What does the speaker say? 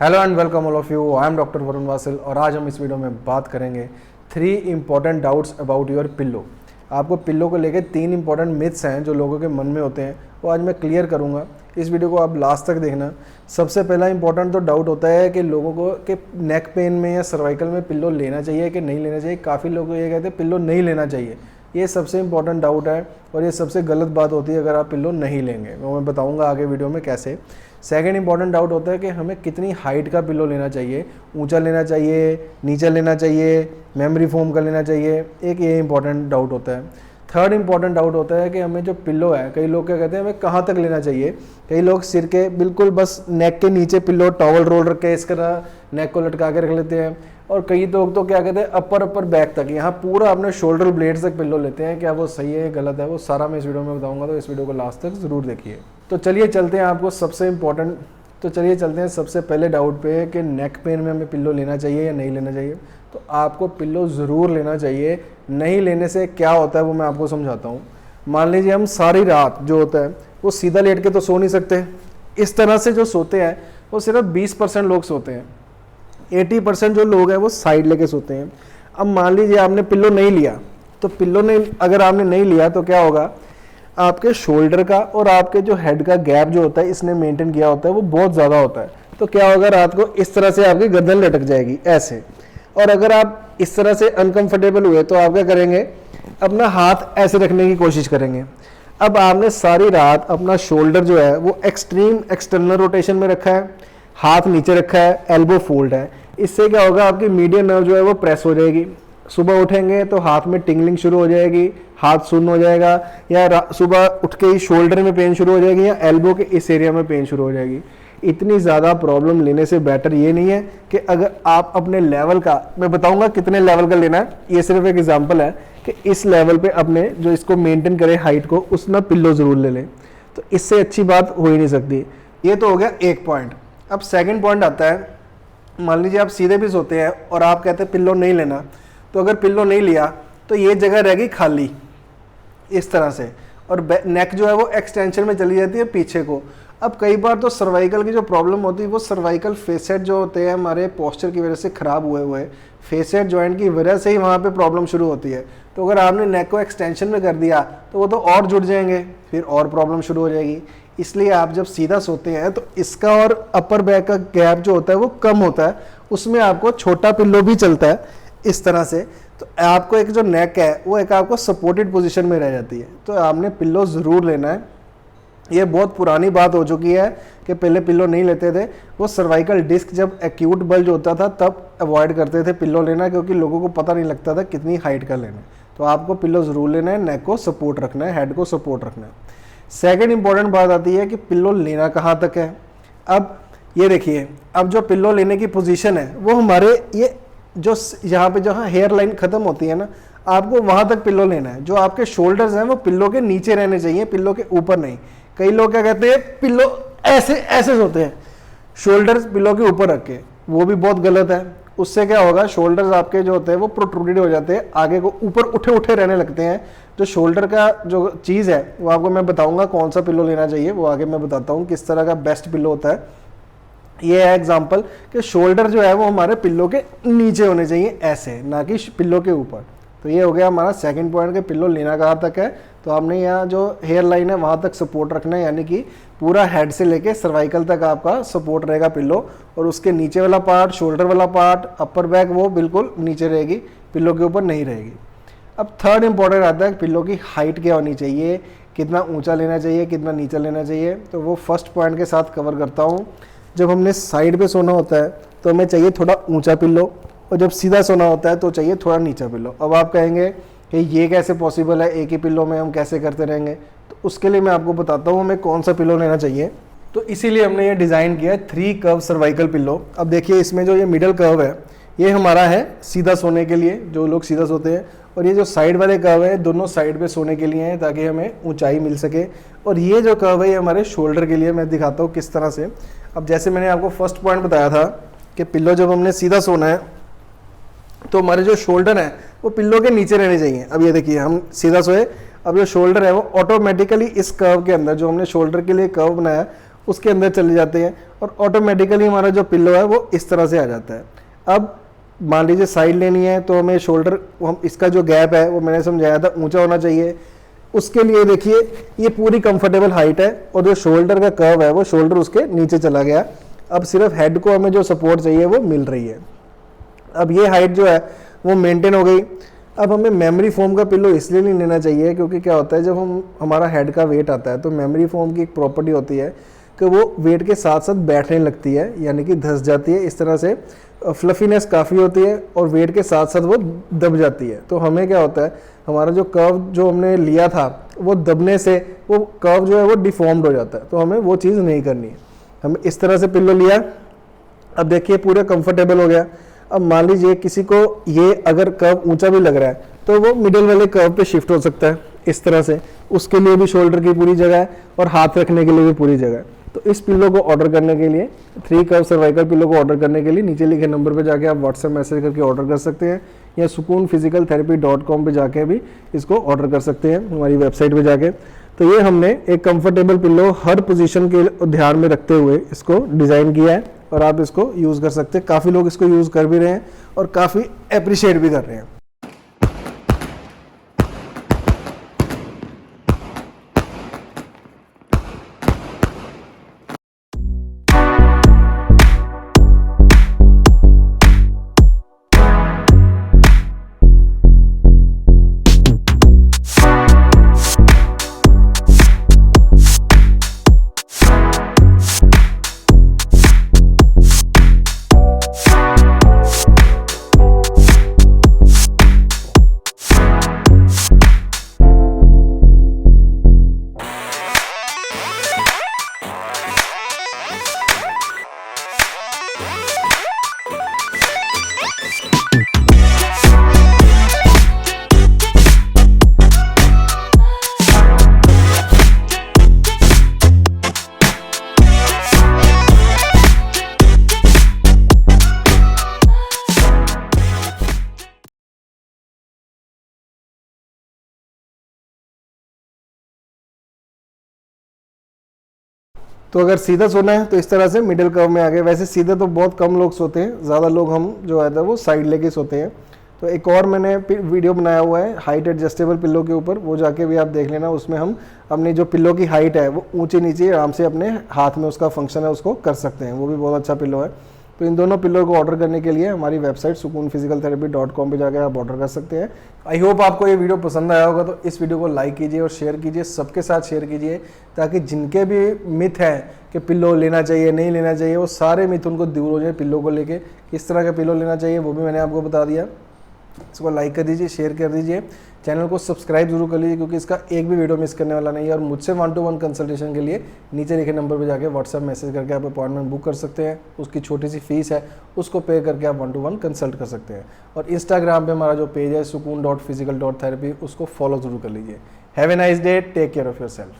Hello and welcome all of you. I am doctor Varun Vasil और आज हम इस वीडियो में बात करेंगे 3 important doubts about your pillow. आपको पिल्लो को लेके 3 इंपॉर्टेंट मिथ्स हैं जो लोगों के मन में होते हैं, वो आज मैं क्लियर करूंगा। इस वीडियो को आप लास्ट तक देखना। सबसे पहला इंपॉर्टेंट तो डाउट होता है कि लोगों को कि नेक पेन में या सर्वाइकल में पिल्लो लेना चाहिए कि नहीं लेना चाहिए। काफ़ी लोग ये कहते हैं पिल्लो नहीं लेना चाहिए। ये सबसे इंपॉर्टेंट डाउट है और ये सबसे गलत बात होती है अगर आप पिल्लो नहीं लेंगे। मैं बताऊंगा आगे वीडियो में कैसे। सेकंड इंपॉर्टेंट डाउट होता है कि हमें कितनी हाइट का पिल्लो लेना चाहिए, ऊंचा लेना चाहिए, नीचा लेना चाहिए, मेमोरी फोम का लेना चाहिए। एक ये इंपॉर्टेंट डाउट होता है। थर्ड इंपॉर्टेंट डाउट होता है कि हमें जो पिल्लो है, कई लोग क्या कहते हैं हमें कहाँ तक लेना चाहिए। कई लोग सिर के बिल्कुल बस नेक के नीचे पिल्लो टॉवल रोल रख के इस तरह नेक को लटका के रख लेते हैं, और कई लोग तो क्या कहते हैं अपर बैक तक, यहाँ पूरा अपने शोल्डर ब्लेड तक पिल्लो लेते हैं। क्या वो सही है गलत है, वो सारा मैं इस वीडियो में बताऊंगा, तो इस वीडियो को लास्ट तक जरूर देखिए। तो चलिए चलते हैं सबसे पहले डाउट पे कि नेक पेन में हमें पिल्लो लेना चाहिए या नहीं लेना चाहिए। तो आपको पिल्लो ज़रूर लेना चाहिए। नहीं लेने से क्या होता है वो मैं आपको समझाता हूँ। मान लीजिए हम सारी रात जो होता है वो सीधा लेट के तो सो नहीं सकते। इस तरह से जो सोते हैं वो सिर्फ 20% लोग सोते हैं। 80% जो लोग हैं वो साइड लेके सोते हैं। अब मान लीजिए आपने पिल्लो नहीं लिया, तो पिल्लो नहीं अगर आपने नहीं लिया तो क्या होगा, आपके शोल्डर का और आपके जो हेड का गैप जो होता है इसने मेंटेन किया होता है वो बहुत ज़्यादा होता है। तो क्या होगा, रात को इस तरह से आपकी गर्दन लटक जाएगी ऐसे। और अगर आप इस तरह से अनकंफर्टेबल हुए तो आप क्या करेंगे, अपना हाथ ऐसे रखने की कोशिश करेंगे। अब आपने सारी रात अपना शोल्डर जो है वो एक्सट्रीम एक्सटर्नल रोटेशन में रखा है, हाथ नीचे रखा है, एल्बो फोल्ड है। इससे क्या होगा, आपकी मीडियन नर्व जो है वो प्रेस हो जाएगी। सुबह उठेंगे तो हाथ में टिंगलिंग शुरू हो जाएगी, हाथ सुन्न हो जाएगा, या सुबह उठ के ही शोल्डर में पेन शुरू हो जाएगी, या एल्बो के इस एरिया में पेन शुरू हो जाएगी। इतनी ज़्यादा प्रॉब्लम लेने से बेटर ये नहीं है कि अगर आप अपने लेवल का, मैं बताऊंगा कितने लेवल का लेना है, ये सिर्फ एक एग्जांपल है कि इस लेवल पे अपने जो इसको मेंटेन करे हाइट को, उसमें पिल्लो ज़रूर ले लें। तो इससे अच्छी बात हो ही नहीं सकती। ये तो हो गया एक पॉइंट। अब सेकेंड पॉइंट आता है, मान लीजिए आप सीधे भी सोते हैं और आप कहते हैं पिल्लो नहीं लेना, तो अगर पिल्लो नहीं लिया तो ये जगह रहेगी खाली इस तरह से, और नेक जो है वो एक्सटेंशन में चली जाती है पीछे को। अब कई बार तो सर्वाइकल की जो प्रॉब्लम होती है वो सर्वाइकल फेसेट जो होते हैं हमारे पोस्चर की वजह से ख़राब हुए फेसेट जॉइंट की वजह से ही वहाँ पे प्रॉब्लम शुरू होती है। तो अगर आपने नेक को एक्सटेंशन में कर दिया तो वो तो और जुड़ जाएंगे, फिर और प्रॉब्लम शुरू हो जाएगी। इसलिए आप जब सीधा सोते हैं तो इसका और अपर बैक का गैप जो होता है वो कम होता है, उसमें आपको छोटा पिल्लो भी चलता है इस तरह से। तो आपको एक जो नेक है वो एक आपको सपोर्टेड पोजीशन में रह जाती है। तो आपने पिल्लो ज़रूर लेना है। ये बहुत पुरानी बात हो चुकी है कि पहले पिल्लो नहीं लेते थे। वो सर्वाइकल डिस्क जब एक्यूट बल्ज होता था तब अवॉइड करते थे पिल्लो लेना, क्योंकि लोगों को पता नहीं लगता था कितनी हाइट का लेना है। तो आपको पिल्लो ज़रूर लेना है, नेक को सपोर्ट रखना है, हेड को सपोर्ट रखना है। सेकेंड इंपॉर्टेंट बात आती है कि पिल्लो लेना कहाँ तक है। अब ये देखिए, अब जो पिल्लो लेने की पोजीशन है वो हमारे ये जो यहाँ पे जहाँ हेयर लाइन ख़त्म होती है ना, आपको वहाँ तक पिल्लो लेना है। जो आपके शोल्डर्स हैं वो पिल्लो के नीचे रहने चाहिए, पिल्लो के ऊपर नहीं। कई लोग क्या कहते हैं पिल्लो ऐसे ऐसे सोते हैं, शोल्डर्स पिल्लो के ऊपर रख के, वो भी बहुत गलत है। उससे क्या होगा, शोल्डर्स आपके जो होते हैं वो प्रोट्रूडेड हो जाते हैं, आगे को ऊपर उठे उठे रहने लगते हैं। जो शोल्डर का जो चीज़ है वो आपको मैं बताऊंगा कौन सा पिल्लो लेना चाहिए, वो आगे मैं बताता हूँ किस तरह का बेस्ट पिल्लो होता है। ये है एग्जांपल कि शोल्डर जो है वो हमारे पिल्लो के नीचे होने चाहिए ऐसे, ना कि पिल्लो के ऊपर। तो ये हो गया हमारा सेकंड पॉइंट कि पिल्लो लेना कहाँ तक है। तो आपने यहाँ जो हेयर लाइन है वहाँ तक सपोर्ट रखना है, यानी कि पूरा हेड से लेके सर्वाइकल तक आपका सपोर्ट रहेगा पिल्लो, और उसके नीचे वाला पार्ट, शोल्डर वाला पार्ट, अपर बैक वो बिल्कुल नीचे रहेगी, पिल्लो के ऊपर नहीं रहेगी। अब थर्ड इंपॉर्टेंट आता है पिल्लो की हाइट क्या होनी चाहिए, कितना ऊँचा लेना चाहिए, कितना नीचा लेना चाहिए। तो वो फर्स्ट पॉइंट के साथ कवर करता हूँ। जब हमने साइड पे सोना होता है तो हमें चाहिए थोड़ा ऊंचा पिल्लो, और जब सीधा सोना होता है तो चाहिए थोड़ा नीचा पिल्लो। अब आप कहेंगे कि ये कैसे पॉसिबल है, एक ही पिल्लो में हम कैसे करते रहेंगे। तो उसके लिए मैं आपको बताता हूँ हमें कौन सा पिल्लो लेना चाहिए। तो इसीलिए हमने ये डिज़ाइन किया है 3 कर्व सर्वाइकल पिल्लो। अब देखिए इसमें जो ये मिडल कर्व है ये हमारा है सीधा सोने के लिए, जो लोग सीधा सोते हैं, और ये जो साइड वाले कर्व है दोनों साइड पे सोने के लिए हैं ताकि हमें ऊंचाई मिल सके। और ये जो कर्व है ये हमारे शोल्डर के लिए, मैं दिखाता हूँ किस तरह से। अब जैसे मैंने आपको फर्स्ट पॉइंट बताया था कि पिल्लो जब हमने सीधा सोना है तो हमारे जो शोल्डर है वो पिल्लो के नीचे रहने चाहिए। अब ये देखिए हम सीधा सोए, अब जो शोल्डर है वो ऑटोमेटिकली इस कर्व के अंदर, जो हमने शोल्डर के लिए कर्व बनाया उसके अंदर चले जाते हैं और ऑटोमेटिकली हमारा जो पिल्लो है वो इस तरह से आ जाता है। अब मान लीजिए साइड लेनी है तो हमें शोल्डर, हम इसका जो गैप है वो मैंने समझाया था ऊंचा होना चाहिए। उसके लिए देखिए ये पूरी कंफर्टेबल हाइट है और जो शोल्डर का कर्व है वो शोल्डर उसके नीचे चला गया। अब सिर्फ हेड को हमें जो सपोर्ट चाहिए वो मिल रही है। अब ये हाइट जो है वो मेंटेन हो गई। अब हमें मेमोरी फोम का पिल्लो इसलिए नहीं लेना चाहिए क्योंकि क्या होता है जब हमारा हेड का वेट आता है तो मेमोरी फोम की एक प्रॉपर्टी होती है कि वो वेट के साथ साथ बैठने लगती है, यानी कि धंस जाती है। इस तरह से फ्लफीनेस काफ़ी होती है और वेट के साथ साथ वो दब जाती है। तो हमें क्या होता है, हमारा जो कर्व जो हमने लिया था वो दबने से वो कर्व जो है वो डिफॉर्म्ड हो जाता है। तो हमें वो चीज़ नहीं करनी है। हमें इस तरह से पिल्लो लिया। अब देखिए पूरा कंफर्टेबल हो गया। अब मान लीजिए किसी को ये अगर कर्व ऊंचा भी लग रहा है तो वो मिडिल वाले कर्व पे शिफ्ट हो सकता है इस तरह से। उसके लिए भी शोल्डर की पूरी जगह है और हाथ रखने के लिए भी पूरी जगह है। तो इस पिल्लो को ऑर्डर करने के लिए, 3 कर्व सर्वाइकल पिल्लो को ऑर्डर करने के लिए नीचे लिखे नंबर पे जाके आप व्हाट्सएप मैसेज करके ऑर्डर कर सकते हैं या sukoonphysicaltherapy.com पे जाके भी इसको ऑर्डर कर सकते हैं हमारी वेबसाइट पे जाके। तो ये हमने एक कंफर्टेबल पिल्लो हर पोजीशन के ध्यान में रखते हुए इसको डिज़ाइन किया है और आप इसको यूज़ कर सकते हैं। काफ़ी लोग इसको यूज़ कर भी रहे हैं और काफ़ी अप्रिशिएट भी कर रहे हैं। तो अगर सीधा सोना है तो इस तरह से मिडिल कर्व में आ गए। वैसे सीधे तो बहुत कम लोग सोते हैं, ज़्यादा लोग हम जो है वो साइड लेके सोते हैं। तो एक और मैंने वीडियो बनाया हुआ है हाइट एडजस्टेबल पिल्लो के ऊपर, वो जाके भी आप देख लेना। उसमें हम अपनी जो पिल्लो की हाइट है वो ऊंचे नीचे आराम से अपने हाथ में उसका फंक्शन है उसको कर सकते हैं। वो भी बहुत अच्छा पिल्लो है। तो इन दोनों पिल्लो को ऑर्डर करने के लिए हमारी वेबसाइट sukoonphysicaltherapy.com पे जाकर आप ऑर्डर कर सकते हैं। आई होप आपको ये वीडियो पसंद आया होगा। तो इस वीडियो को लाइक कीजिए और शेयर कीजिए, सबके साथ शेयर कीजिए, ताकि जिनके भी मिथ हैं कि पिल्लो लेना चाहिए नहीं लेना चाहिए वो सारे मिथ उनको दूर हो जाए। पिल्लो को लेके किस तरह का पिल्लो लेना चाहिए वो भी मैंने आपको बता दिया। इसको लाइक कर दीजिए, शेयर कर दीजिए, चैनल को सब्सक्राइब जरूर कर लीजिए क्योंकि इसका एक भी वीडियो मिस करने वाला नहीं है। और मुझसे 1-to-1 कंसल्टेशन के लिए नीचे लिखे नंबर पर जाके व्हाट्सएप मैसेज करके आप अपॉइंटमेंट बुक कर सकते हैं। उसकी छोटी सी फीस है, उसको पे करके आप 1-to-1 कंसल्ट कर सकते हैं। और इंस्टाग्राम पे हमारा जो पेज है sukoon.physical.therapy उसको फॉलो जरूर कर लीजिए। Have a nice day, take care of your self.